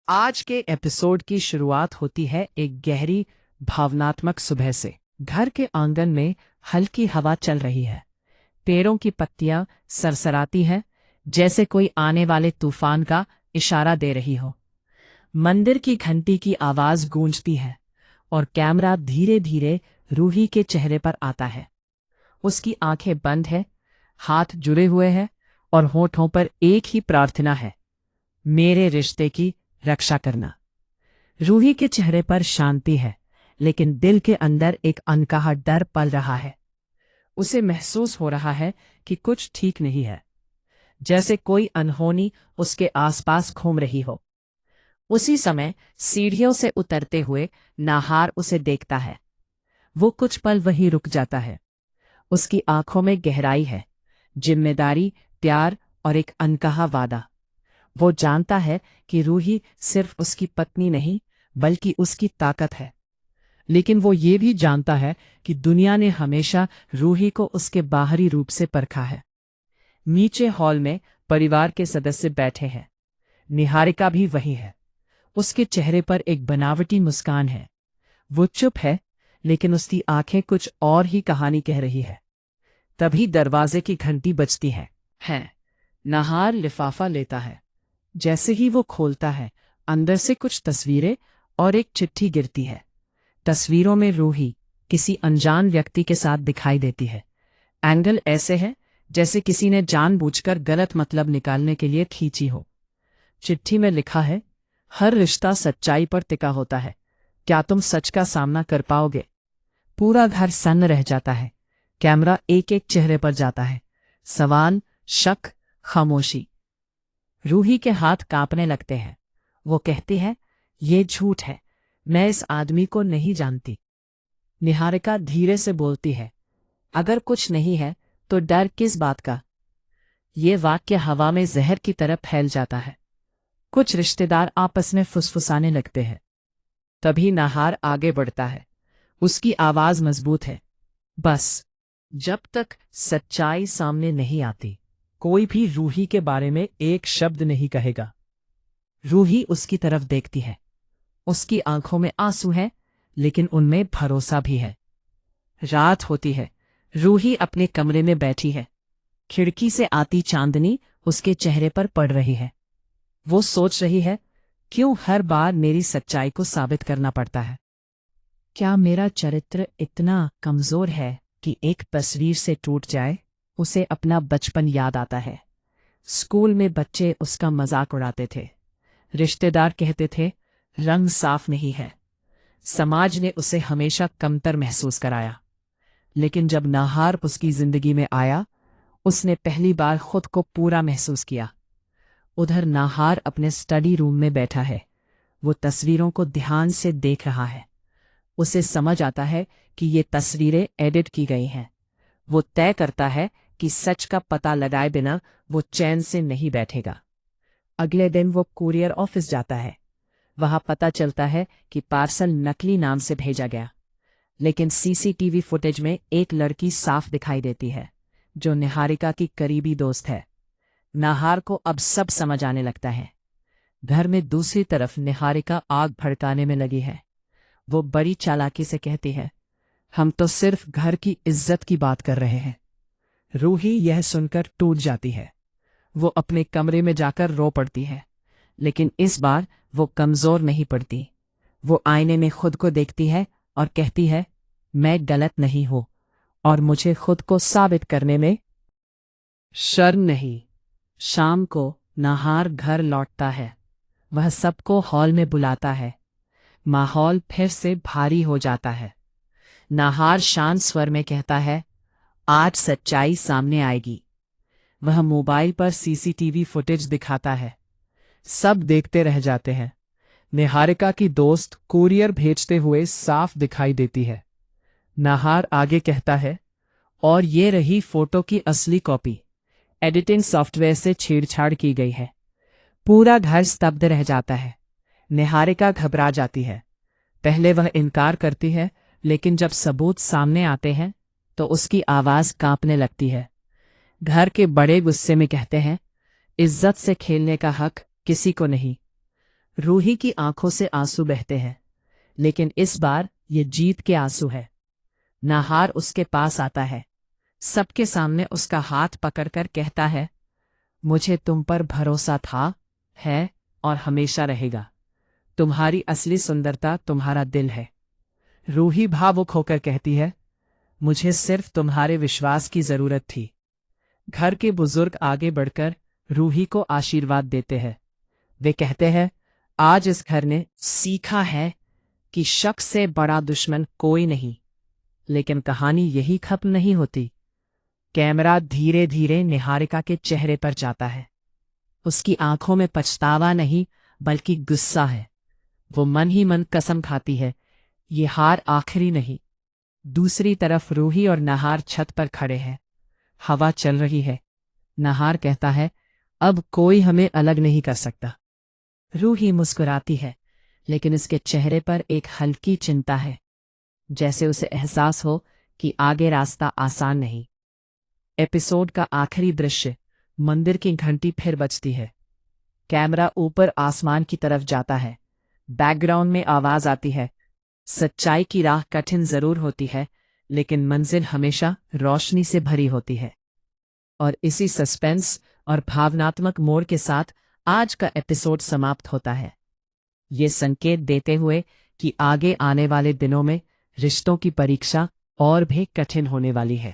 आज के एपिसोड की शुरुआत होती है एक गहरी भावनात्मक सुबह से। घर के आंगन में हल्की हवा चल रही है। पेड़ों की पत्तियां सरसराती हैं, जैसे कोई आने वाले तूफान का इशारा दे रही हो। मंदिर की घंटी की आवाज गूंजती है और कैमरा धीरे धीरे रूही के चेहरे पर आता है। उसकी आंखें बंद है, हाथ जुड़े हुए हैं और होठों पर एक ही प्रार्थना है, मेरे रिश्ते की रक्षा करना। रूही के चेहरे पर शांति है, लेकिन दिल के अंदर एक अनकहा डर पल रहा है। उसे महसूस हो रहा है कि कुछ ठीक नहीं है, जैसे कोई अनहोनी उसके आसपास घूम रही हो। उसी समय सीढ़ियों से उतरते हुए नाहार उसे देखता है। वो कुछ पल वहीं रुक जाता है। उसकी आंखों में गहराई है, जिम्मेदारी, प्यार और एक अनकहा वादा। वो जानता है कि रूही सिर्फ उसकी पत्नी नहीं, बल्कि उसकी ताकत है। लेकिन वो ये भी जानता है कि दुनिया ने हमेशा रूही को उसके बाहरी रूप से परखा है। नीचे हॉल में परिवार के सदस्य बैठे हैं। निहारिका भी वही है। उसके चेहरे पर एक बनावटी मुस्कान है। वो चुप है, लेकिन उसकी आंखें कुछ और ही कहानी कह रही है। तभी दरवाजे की घंटी बजती है। नाहार लिफाफा लेता है। जैसे ही वो खोलता है, अंदर से कुछ तस्वीरें और एक चिट्ठी गिरती है। तस्वीरों में रूही किसी अनजान व्यक्ति के साथ दिखाई देती है। एंगल ऐसे है जैसे किसी ने जानबूझकर गलत मतलब निकालने के लिए खींची हो। चिट्ठी में लिखा है, हर रिश्ता सच्चाई पर टिका होता है, क्या तुम सच का सामना कर पाओगे? पूरा घर सन्न रह जाता है। कैमरा एक एक चेहरे पर जाता है। सवाल, शक, खामोशी। रूही के हाथ कांपने लगते हैं। वो कहती है, ये झूठ है, मैं इस आदमी को नहीं जानती। निहारिका धीरे से बोलती है, अगर कुछ नहीं है तो डर किस बात का? ये वाक्य हवा में जहर की तरह फैल जाता है। कुछ रिश्तेदार आपस में फुसफुसाने लगते हैं। तभी नाहार आगे बढ़ता है। उसकी आवाज मजबूत है, बस जब तक सच्चाई सामने नहीं आती, कोई भी रूही के बारे में एक शब्द नहीं कहेगा। रूही उसकी तरफ देखती है। उसकी आंखों में आंसू हैं, लेकिन उनमें भरोसा भी है। रात होती है। रूही अपने कमरे में बैठी है। खिड़की से आती चांदनी उसके चेहरे पर पड़ रही है। वो सोच रही है, क्यों हर बार मेरी सच्चाई को साबित करना पड़ता है? क्या मेरा चरित्र इतना कमजोर है कि एक तस्वीर से टूट जाए? उसे अपना बचपन याद आता है। स्कूल में बच्चे उसका मजाक उड़ाते थे। रिश्तेदार कहते थे, रंग साफ नहीं है। समाज ने उसे हमेशा कमतर महसूस कराया। लेकिन जब नाहार उसकी जिंदगी में आया, उसने पहली बार खुद को पूरा महसूस किया। उधर नाहार अपने स्टडी रूम में बैठा है। वो तस्वीरों को ध्यान से देख रहा है। उसे समझ आता है कि ये तस्वीरें एडिट की गई हैं। वो तय करता है कि सच का पता लगाए बिना वो चैन से नहीं बैठेगा। अगले दिन वो कुरियर ऑफिस जाता है। वहां पता चलता है कि पार्सल नकली नाम से भेजा गया। लेकिन सीसीटीवी फुटेज में एक लड़की साफ दिखाई देती है, जो निहारिका की करीबी दोस्त है। नाहार को अब सब समझ आने लगता है। घर में दूसरी तरफ निहारिका आग भड़काने में लगी है। वो बड़ी चालाकी से कहती है, हम तो सिर्फ घर की इज्जत की बात कर रहे हैं। रूही यह सुनकर टूट जाती है। वो अपने कमरे में जाकर रो पड़ती है। लेकिन इस बार वो कमजोर नहीं पड़ती। वो आईने में खुद को देखती है और कहती है, मैं गलत नहीं हूं और मुझे खुद को साबित करने में शर्म नहीं। शाम को नाहार घर लौटता है। वह सबको हॉल में बुलाता है। माहौल फिर से भारी हो जाता है। नाहार शांत स्वर में कहता है, आज सच्चाई सामने आएगी। वह मोबाइल पर सीसीटीवी फुटेज दिखाता है। सब देखते रह जाते हैं। निहारिका की दोस्त कुरियर भेजते हुए साफ दिखाई देती है। नाहार आगे कहता है, और ये रही फोटो की असली कॉपी। एडिटिंग सॉफ्टवेयर से छेड़छाड़ की गई है। पूरा घर स्तब्ध रह जाता है। निहारिका घबरा जाती है। पहले वह इनकार करती है, लेकिन जब सबूत सामने आते हैं तो उसकी आवाज कांपने लगती है। घर के बड़े गुस्से में कहते हैं, इज्जत से खेलने का हक किसी को नहीं। रूही की आंखों से आंसू बहते हैं, लेकिन इस बार ये जीत के आंसू है। नाहार उसके पास आता है, सबके सामने उसका हाथ पकड़कर कहता है, मुझे तुम पर भरोसा था, है और हमेशा रहेगा। तुम्हारी असली सुंदरता तुम्हारा दिल है। रूही भावुक होकर कहती है, मुझे सिर्फ तुम्हारे विश्वास की जरूरत थी। घर के बुजुर्ग आगे बढ़कर रूही को आशीर्वाद देते हैं। वे कहते हैं, आज इस घर ने सीखा है कि शक से बड़ा दुश्मन कोई नहीं। लेकिन कहानी यही खत्म नहीं होती। कैमरा धीरे धीरे निहारिका के चेहरे पर जाता है। उसकी आंखों में पछतावा नहीं, बल्कि गुस्सा है। वो मन ही मन कसम खाती है, ये हार आखिरी नहीं। दूसरी तरफ रूही और नहार छत पर खड़े हैं। हवा चल रही है। नहार कहता है, अब कोई हमें अलग नहीं कर सकता। रूही मुस्कुराती है, लेकिन उसके चेहरे पर एक हल्की चिंता है, जैसे उसे एहसास हो कि आगे रास्ता आसान नहीं। एपिसोड का आखिरी दृश्य, मंदिर की घंटी फिर बजती है। कैमरा ऊपर आसमान की तरफ जाता है। बैकग्राउंड में आवाज आती है, सच्चाई की राह कठिन जरूर होती है, लेकिन मंजिल हमेशा रोशनी से भरी होती है। और इसी सस्पेंस और भावनात्मक मोड़ के साथ आज का एपिसोड समाप्त होता है, ये संकेत देते हुए कि आगे आने वाले दिनों में रिश्तों की परीक्षा और भी कठिन होने वाली है।